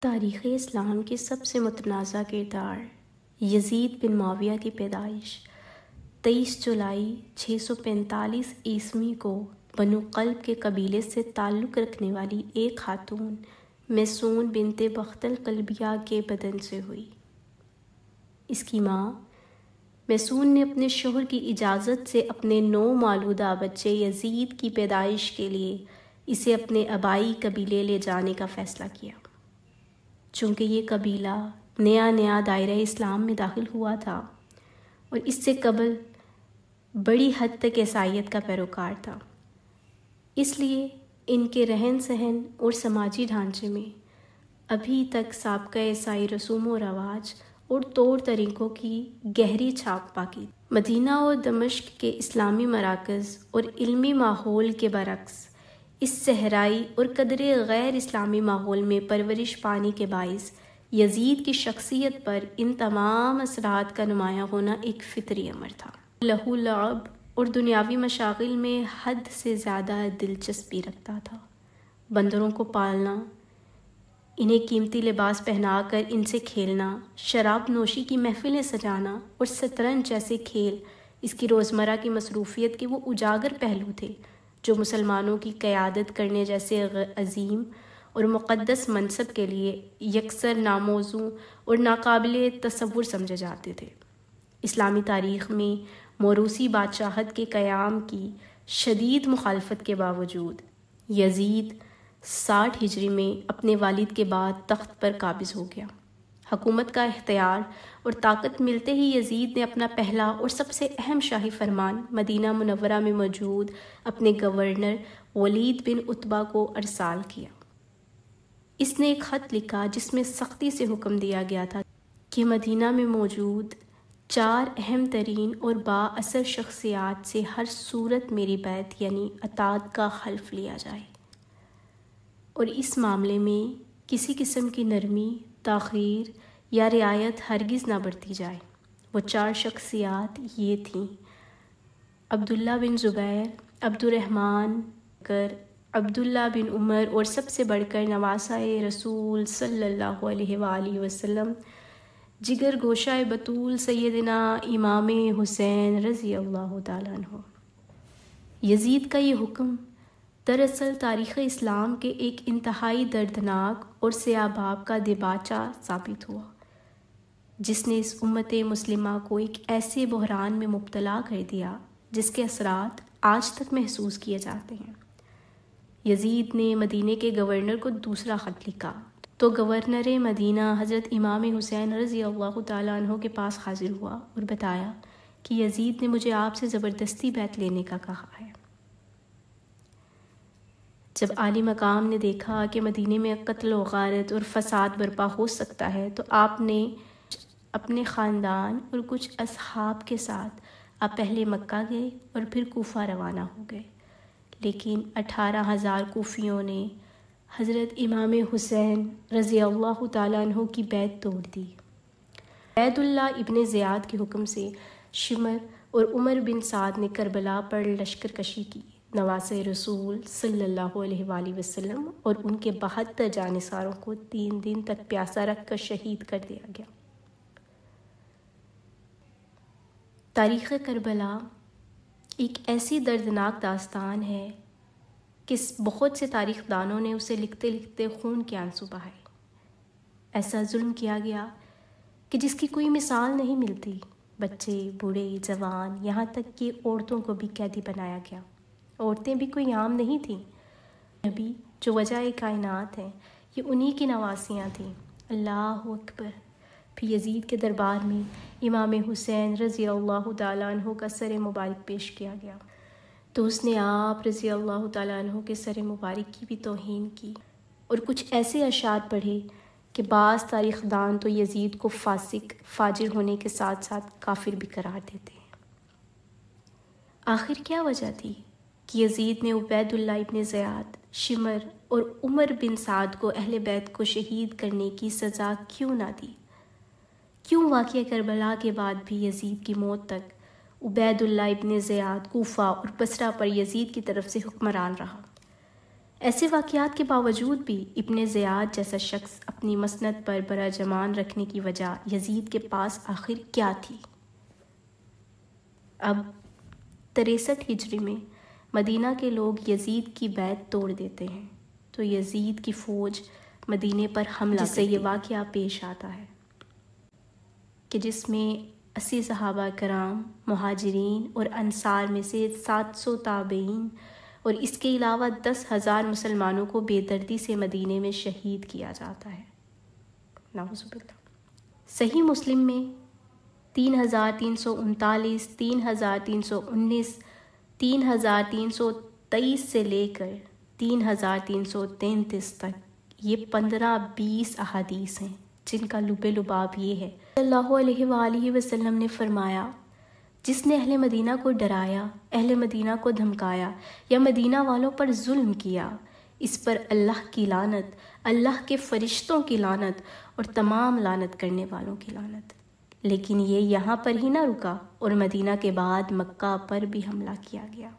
تاریخ اسلام کے سب سے متنازع کردار یزید بن معاویہ کی پیدائش 23 جولائی 645 عیسوی کو بنو قلب کے قبیلے سے تعلق رکھنے والی ایک خاتون میسون بنت بخت القلبیہ کے بدن سے ہوئی۔ اس کی ماں میسون نے اپنے شوہر کی اجازت سے اپنے 9 مولودہ بچے یزید کی پیدائش کے لیے اسے اپنے آبائی قبیلے لے جانے کا فیصلہ کیا۔ چونکہ یہ قبیلہ نیا دائرہ اسلام میں داخل ہوا تھا اور اس سے قبل بڑی حد تک عیسائیت کا پیروکار تھا، اس لیے ان کے رہن سہن اور سماجی ڈھانچے میں ابھی تک سابقہ عیسائی رسوم و رواج اور طور طریقوں کی گہری چھاپ باقی۔ مدینہ اور دمشق کے اسلامی مراکز اور علمی ماحول کے برعکس اس صحرائی اور قدرے غیر اسلامی ماحول میں پرورش پانے کے باعث یزید کی شخصیت پر ان تمام اثرات کا نمایاں ہونا ایک فطری امر تھا۔ لہو لعب اور دنیاوی مشاغل میں حد سے زیادہ دلچسپی رکھتا تھا۔ بندروں کو پالنا، انہیں قیمتی لباس پہنا کر ان سے کھیلنا، شراب نوشی کی محفلیں سجانا اور شطرنج جیسے کھیل اس کی روزمرہ کی مصروفیت کے وہ اجاگر پہلو تھے جو مسلمانوں کی قیادت کرنے جیسے عظیم اور مقدس منصب کے لیے یکسر ناموزوں اور ناقابل تصور سمجھے جاتے تھے۔ اسلامی تاریخ میں موروثی بادشاہت کے قیام کی شدید مخالفت کے باوجود یزید 60 ہجری میں اپنے والد کے بعد تخت پر قابض ہو گیا۔ حکومت کا اختیار اور طاقت ملتے ہی یزید نے اپنا پہلا اور سب سے اہم شاہی فرمان مدینہ منورہ میں موجود اپنے گورنر ولید بن عتبہ کو ارسال کیا۔ اس نے ایک خط لکھا جس میں سختی سے حکم دیا گیا تھا کہ مدینہ میں موجود 4 اہم ترین اور با اثر شخصیات سے ہر صورت میری بیعت یعنی اطاعت کا حلف لیا جائے اور اس معاملے میں کسی قسم کی نرمی، تاخیر یا رعایت ہرگز نہ برتی جائے۔ وہ 4 شخصیات یہ تھیں: عبداللہ بن زبیر، عبد الرحمن بکر، عبداللہ بن عمر اور سب سے بڑھ کر نواسہ رسول صلی اللہ علیہ وآلہ وسلم جگر گوشہ بطول سیدنا امام حسین رضی اللہ تعالیٰ عنہ۔ یزید کا یہ حکم دراصل تاریخ اسلام کے ایک انتہائی دردناک اور سیاہ باب کا دباچہ ثابت ہوا جس نے اس امت مسلمہ کو ایک ایسے بحران میں مبتلا کر دیا جس کے اثرات آج تک محسوس کیے جاتے ہیں۔ یزید نے مدینے کے گورنر کو دوسرا خط لکھا تو گورنر مدینہ حضرت امام حسین رضی اللہ تعالیٰ عنہ کے پاس حاضر ہوا اور بتایا کہ یزید نے مجھے آپ سے زبردستی بیعت لینے کا کہا ہے۔ جب عالی مقام نے دیکھا کہ مدینے میں قتل و غارت اور فساد برپا ہو سکتا ہے تو آپ نے اپنے خاندان اور کچھ اصحاب کے ساتھ آپ پہلے مکہ گئے اور پھر کوفہ روانہ ہو گئے، لیکن 18,000 کوفیوں نے حضرت امام حسین رضی اللہ تعالیٰ عنہ کی بیعت توڑ دی۔ عبید اللہ ابن زیاد کے حکم سے شمر اور عمر بن سعد نے کربلا پر لشکر کشی کی۔ نواسہ رسول صلی اللہ علیہ وآلہ وسلم اور ان کے 72 جانثاروں کو 3 دن تک پیاسا رکھ کر شہید کر دیا گیا۔ تاریخ کربلا ایک ایسی دردناک داستان ہے کہ بہت سے تاریخ دانوں نے اسے لکھتے لکھتے خون کے آنسو بہائے۔ ایسا ظلم کیا گیا کہ جس کی کوئی مثال نہیں ملتی۔ بچے، بوڑھے، جوان، یہاں تک کہ عورتوں کو بھی قیدی بنایا گیا۔ عورتیں بھی کوئی عام نہیں تھیں۔ نبی جو وجہ کائنات ہیں یہ انہی کی نواسیاں تھیں۔ اللہ اکبر۔ پھر یزید کے دربار میں امام حسین رضی اللہ تعالیٰ عنہ کا سر مبارک پیش کیا گیا تو اس نے آپ رضی اللہ تعالیٰ عنہ کے سر مبارک کی بھی توہین کی اور کچھ ایسے اشعار پڑھے کہ بعض تاریخ دان تو یزید کو فاسق، فاجر ہونے کے ساتھ ساتھ کافر بھی قرار دیتے ہیں۔ آخر کیا وجہ تھی کہ یزید نے عبید اللہ ابن زیاد، شمر اور عمر بن سعد کو اہل بیت کو شہید کرنے کی سزا کیوں نہ دی؟ کیوں واقعہ کربلا کے بعد بھی یزید کی موت تک عبید اللہ ابن زیاد کوفہ اور بصرہ پر یزید کی طرف سے حکمران رہا؟ ایسے واقعات کے باوجود بھی ابن زیاد جیسا شخص اپنی مسند پر براجمان رکھنے کی وجہ یزید کے پاس آخر کیا تھی؟ اب 63 ہجری میں مدینہ کے لوگ یزید کی بیعت توڑ دیتے ہیں تو یزید کی فوج مدینے پر حملہ جس سے یہ واقعہ پیش آتا ہے کہ جس میں 80 صحابہ کرام، مہاجرین اور انصار میں سے 700 تابعین اور اس کے علاوہ 10,000 مسلمانوں کو بے دردی سے مدینے میں شہید کیا جاتا ہے۔ نعوذ باللہ۔ صحیح مسلم میں 3,339، 3,319، 3,323 سے لے کر 3,333 تک یہ 15-20 احادیث ہیں جن کا لب لباب یہ ہے صلی اللہ علیہ وآلہ وسلم نے فرمایا، جس نے اہل مدینہ کو ڈرایا، اہل مدینہ کو دھمکایا یا مدینہ والوں پر ظلم کیا، اس پر اللہ کی لعنت، اللہ کے فرشتوں کی لعنت اور تمام لعنت کرنے والوں کی لعنت۔ لیکن یہ یہاں پر ہی نہ رکا اور مدینہ کے بعد مکہ پر بھی حملہ کیا گیا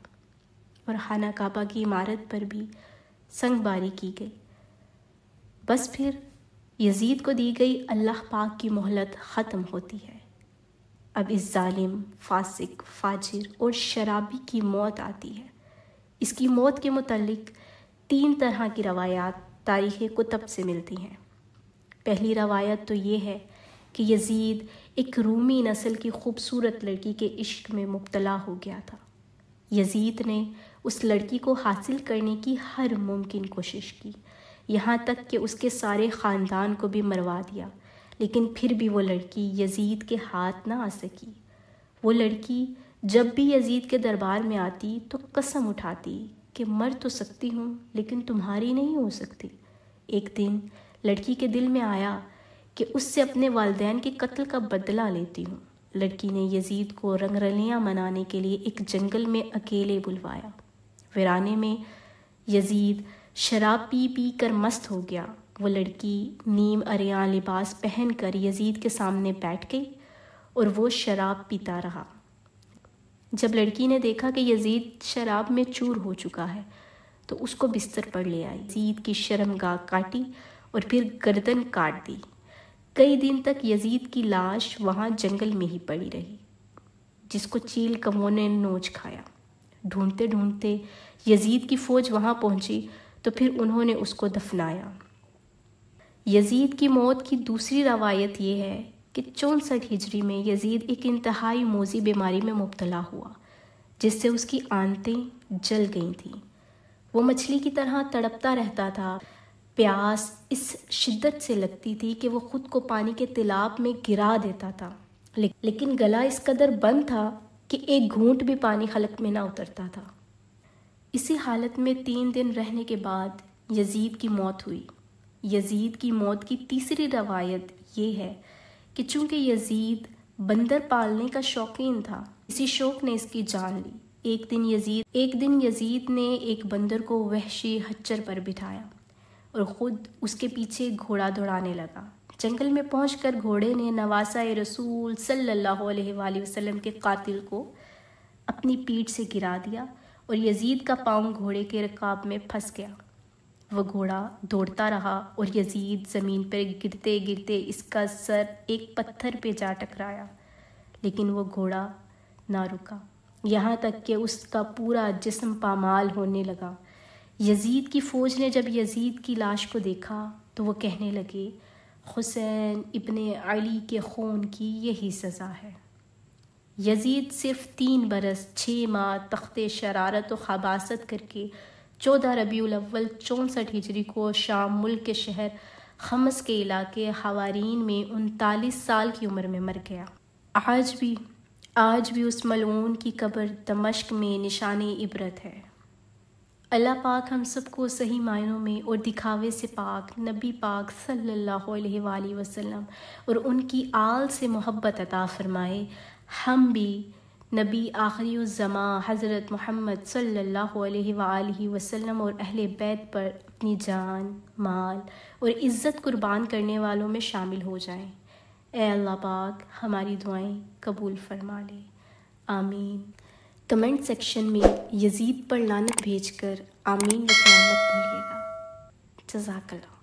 اور خانہ کعبہ کی عمارت پر بھی سنگ باری کی گئی۔ بس پھر یزید کو دی گئی اللہ پاک کی مہلت ختم ہوتی ہے۔ اب اس ظالم، فاسق، فاجر اور شرابی کی موت آتی ہے۔ اس کی موت کے متعلق 3 طرح کی روایات تاریخ کتب سے ملتی ہیں۔ پہلی روایت تو یہ ہے کہ یزید ایک رومی نسل کی خوبصورت لڑکی کے عشق میں مبتلا ہو گیا تھا۔ یزید نے اس لڑکی کو حاصل کرنے کی ہر ممکن کوشش کی، یہاں تک کہ اس کے سارے خاندان کو بھی مروا دیا، لیکن پھر بھی وہ لڑکی یزید کے ہاتھ نہ آ سکی۔ وہ لڑکی جب بھی یزید کے دربار میں آتی تو قسم اٹھاتی کہ مر تو سکتی ہوں لیکن تمہاری نہیں ہو سکتی۔ ایک دن لڑکی کے دل میں آیا کہ اس سے اپنے والدین کے قتل کا بدلہ لیتی ہوں۔ لڑکی نے یزید کو رنگ رلیاں منانے کے لیے ایک جنگل میں اکیلے بلوایا۔ ویرانے میں یزید شراب پی پی کر مست ہو گیا۔ وہ لڑکی نیم عریاں لباس پہن کر یزید کے سامنے بیٹھ گئی اور وہ شراب پیتا رہا۔ جب لڑکی نے دیکھا کہ یزید شراب میں چور ہو چکا ہے تو اس کو بستر پر لے آئی، یزید کی شرمگاہ کاٹی اور پھر گردن کاٹ دی۔ کئی دن تک یزید کی لاش وہاں جنگل میں ہی پڑی رہی جس کو چیل کموں نے نوچ کھایا۔ ڈھونڈتے ڈھونڈتے یزید کی فوج وہاں پہنچی تو پھر انہوں نے اس کو دفنایا۔ یزید کی موت کی دوسری روایت یہ ہے کہ 64 ہجری میں یزید ایک انتہائی موذی بیماری میں مبتلا ہوا جس سے اس کی آنتیں جل گئی تھیں۔ وہ مچھلی کی طرح تڑپتا رہتا تھا۔ پیاس اس شدت سے لگتی تھی کہ وہ خود کو پانی کے تالاب میں گرا دیتا تھا، لیکن گلا اس قدر بند تھا کہ ایک گھونٹ بھی پانی حلق میں نہ اترتا تھا۔ اسی حالت میں 3 دن رہنے کے بعد یزید کی موت ہوئی۔ یزید کی موت کی تیسری روایت یہ ہے کہ چونکہ یزید بندر پالنے کا شوقین تھا، اسی شوق نے اس کی جان لی۔ ایک دن یزید نے ایک بندر کو وحشی خچر پر بٹھایا اور خود اس کے پیچھے گھوڑا دوڑانے لگا۔ جنگل میں پہنچ کر گھوڑے نے نواسہ رسول صلی اللہ علیہ وآلہ وسلم کے قاتل کو اپنی پیٹھ سے گرا دیا اور یزید کا پاؤں گھوڑے کے رکاب میں پھنس گیا۔ وہ گھوڑا دوڑتا رہا اور یزید زمین پر گرتے گرتے اس کا سر ایک پتھر پہ جا ٹکرایا، لیکن وہ گھوڑا نہ رکا، یہاں تک کہ اس کا پورا جسم پامال ہونے لگا۔ یزید کی فوج نے جب یزید کی لاش کو دیکھا تو وہ کہنے لگے، حسین ابن علی کے خون کی یہی سزا ہے۔ یزید صرف 3 برس 6 ماہ تخت شرارت و خباثت کر کے 14 ربیع الاول 64 ہجری کو شام ملک کے شہر خمس کے علاقے حوارین میں 39 سال کی عمر میں مر گیا۔ آج بھی اس ملعون کی قبر دمشق میں نشان عبرت ہے۔ اللہ پاک ہم سب کو صحیح معنوں میں اور دکھاوے سے پاک نبی پاک صلی اللہ علیہ وآلہ وسلم اور ان کی آل سے محبت عطا فرمائے۔ ہم بھی نبی آخری الزماں حضرت محمد صلی اللہ علیہ وآلہ وسلم اور اہل بیت پر اپنی جان، مال اور عزت قربان کرنے والوں میں شامل ہو جائیں۔ اے اللہ پاک ہماری دعائیں قبول فرما لے، آمین۔ کمنٹ سیکشن میں یزید پر لعنت بھیج کر آمین لکھنا مت بھولیے گا۔ جزاک اللہ۔